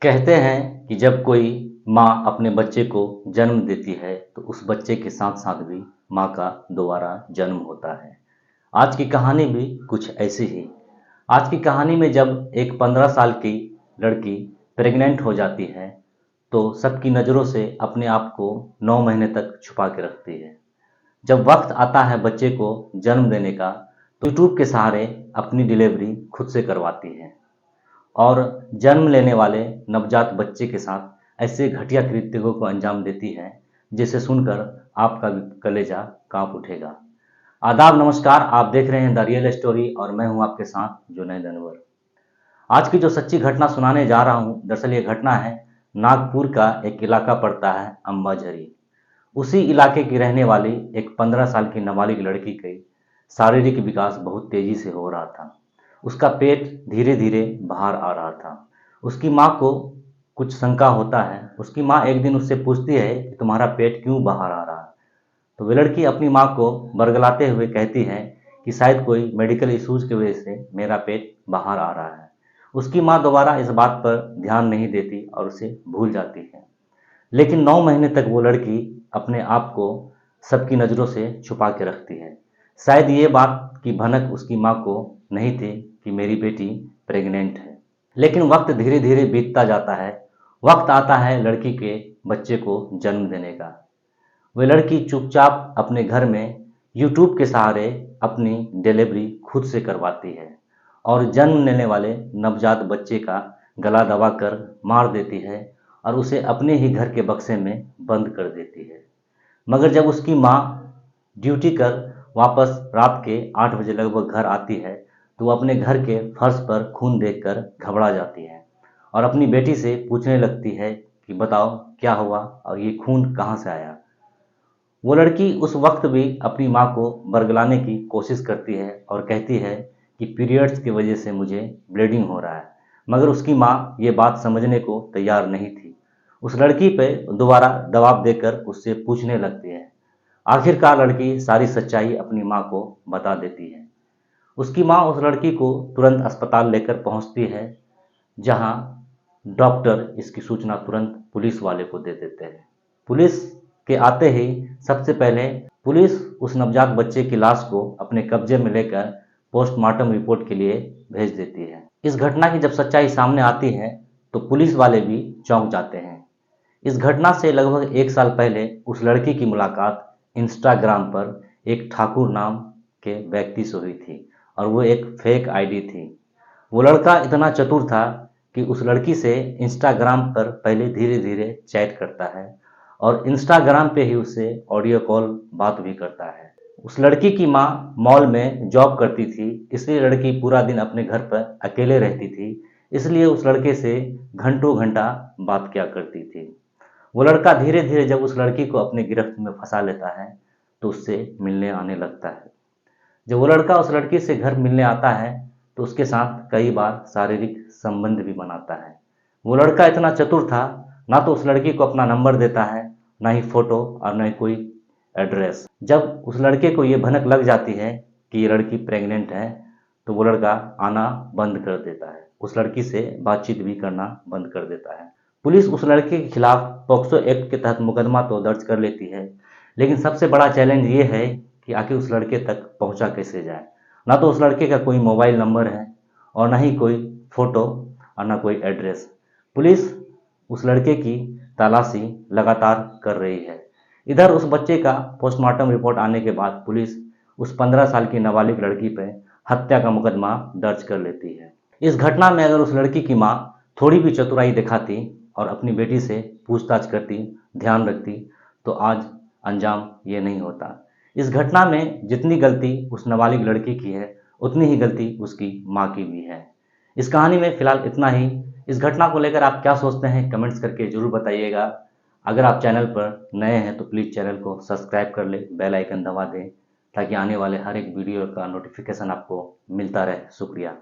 कहते हैं कि जब कोई माँ अपने बच्चे को जन्म देती है तो उस बच्चे के साथ साथ भी माँ का दोबारा जन्म होता है। आज की कहानी भी कुछ ऐसी ही। आज की कहानी में जब एक 15 साल की लड़की प्रेग्नेंट हो जाती है तो सबकी नज़रों से अपने आप को 9 महीने तक छुपा के रखती है। जब वक्त आता है बच्चे को जन्म देने का तो यूट्यूब के सहारे अपनी डिलीवरी खुद से करवाती है और जन्म लेने वाले नवजात बच्चे के साथ ऐसे घटिया कृत्यों को अंजाम देती है जिसे सुनकर आपका भी कलेजा कांप उठेगा। आदाब, नमस्कार। आप देख रहे हैं द रियल स्टोरी और मैं हूं आपके साथ जुनैद अनवर। आज की जो सच्ची घटना सुनाने जा रहा हूं, दरअसल ये घटना है नागपुर का एक इलाका पड़ता है अंबाझरी। उसी इलाके की रहने वाली एक 15 साल की नाबालिग लड़की के शारीरिक विकास बहुत तेजी से हो रहा था। उसका पेट धीरे धीरे बाहर आ रहा था। उसकी माँ को कुछ शंका होता है। उसकी माँ एक दिन उससे पूछती है कि तुम्हारा पेट क्यों बाहर आ रहा है। तो वह लड़की अपनी माँ को बरगलाते हुए कहती है कि शायद कोई मेडिकल इश्यूज की वजह से मेरा पेट बाहर आ रहा है। उसकी माँ दोबारा इस बात पर ध्यान नहीं देती और उसे भूल जाती है। लेकिन 9 महीने तक वो लड़की अपने आप को सबकी नज़रों से छुपा के रखती है। शायद ये बात की भनक उसकी माँ को नहीं थी कि मेरी बेटी प्रेग्नेंट है। लेकिन वक्त धीरे धीरे बीतता जाता है। वक्त आता है लड़की के बच्चे को जन्म देने का। वह लड़की चुपचाप अपने घर में यूट्यूब के सहारे अपनी डिलीवरी खुद से करवाती है और जन्म लेने वाले नवजात बच्चे का गला दबाकर मार देती है और उसे अपने ही घर के बक्से में बंद कर देती है। मगर जब उसकी माँ ड्यूटी कर वापस रात के 8 बजे लगभग घर आती है तो वो अपने घर के फर्श पर खून देखकर घबरा जाती है और अपनी बेटी से पूछने लगती है कि बताओ क्या हुआ और ये खून कहाँ से आया। वो लड़की उस वक्त भी अपनी माँ को बरगलाने की कोशिश करती है और कहती है कि पीरियड्स की वजह से मुझे ब्लीडिंग हो रहा है। मगर उसकी माँ ये बात समझने को तैयार नहीं थी। उस लड़की पे दोबारा दबाव देकर उससे पूछने लगती है। आखिरकार लड़की सारी सच्चाई अपनी माँ को बता देती है। उसकी माँ उस लड़की को तुरंत अस्पताल लेकर पहुंचती है, जहां डॉक्टर इसकी सूचना तुरंत पुलिस वाले को दे देते हैं। पुलिस के आते ही सबसे पहले पुलिस उस नवजात बच्चे की लाश को अपने कब्जे में लेकर पोस्टमार्टम रिपोर्ट के लिए भेज देती है। इस घटना की जब सच्चाई सामने आती है तो पुलिस वाले भी चौंक जाते हैं। इस घटना से लगभग 1 साल पहले उस लड़की की मुलाकात इंस्टाग्राम पर एक ठाकुर नाम के व्यक्ति से हुई थी और वो एक फेक आईडी थी। वो लड़का इतना चतुर था कि उस लड़की से इंस्टाग्राम पर पहले धीरे धीरे चैट करता है और इंस्टाग्राम पे ही उससे ऑडियो कॉल बात भी करता है। उस लड़की की माँ मॉल में जॉब करती थी, इसलिए लड़की पूरा दिन अपने घर पर अकेले रहती थी। इसलिए उस लड़के से घंटों घंटा बात किया करती थी। वो लड़का धीरे धीरे जब उस लड़की को अपनी गिरफ्त में फंसा लेता है तो उससे मिलने आने लगता है। जब वो लड़का उस लड़की से घर मिलने आता है तो उसके साथ कई बार शारीरिक संबंध भी बनाता है। वो लड़का इतना चतुर था, ना तो उस लड़की को अपना नंबर देता है, ना ही फोटो और ना ही कोई एड्रेस। जब उस लड़के को ये भनक लग जाती है कि ये लड़की प्रेग्नेंट है तो वो लड़का आना बंद कर देता है, उस लड़की से बातचीत भी करना बंद कर देता है। पुलिस उस लड़के के खिलाफ पॉक्सो एक्ट के तहत मुकदमा तो दर्ज कर लेती है, लेकिन सबसे बड़ा चैलेंज ये है कि आखिर उस लड़के तक पहुंचा कैसे जाए। ना तो उस लड़के का कोई मोबाइल नंबर है और ना ही कोई फोटो और ना कोई एड्रेस। पुलिस उस लड़के की तलाशी लगातार कर रही है। इधर उस बच्चे का पोस्टमार्टम रिपोर्ट आने के बाद पुलिस उस 15 साल की नाबालिग लड़की पर हत्या का मुकदमा दर्ज कर लेती है। इस घटना में अगर उस लड़की की माँ थोड़ी भी चतुराई दिखाती और अपनी बेटी से पूछताछ करती, ध्यान रखती, तो आज अंजाम ये नहीं होता। इस घटना में जितनी गलती उस नाबालिग लड़की की है उतनी ही गलती उसकी माँ की भी है। इस कहानी में फिलहाल इतना ही। इस घटना को लेकर आप क्या सोचते हैं कमेंट्स करके जरूर बताइएगा। अगर आप चैनल पर नए हैं तो प्लीज़ चैनल को सब्सक्राइब कर ले, बेल आइकन दबा दें ताकि आने वाले हर एक वीडियो का नोटिफिकेशन आपको मिलता रहे। शुक्रिया।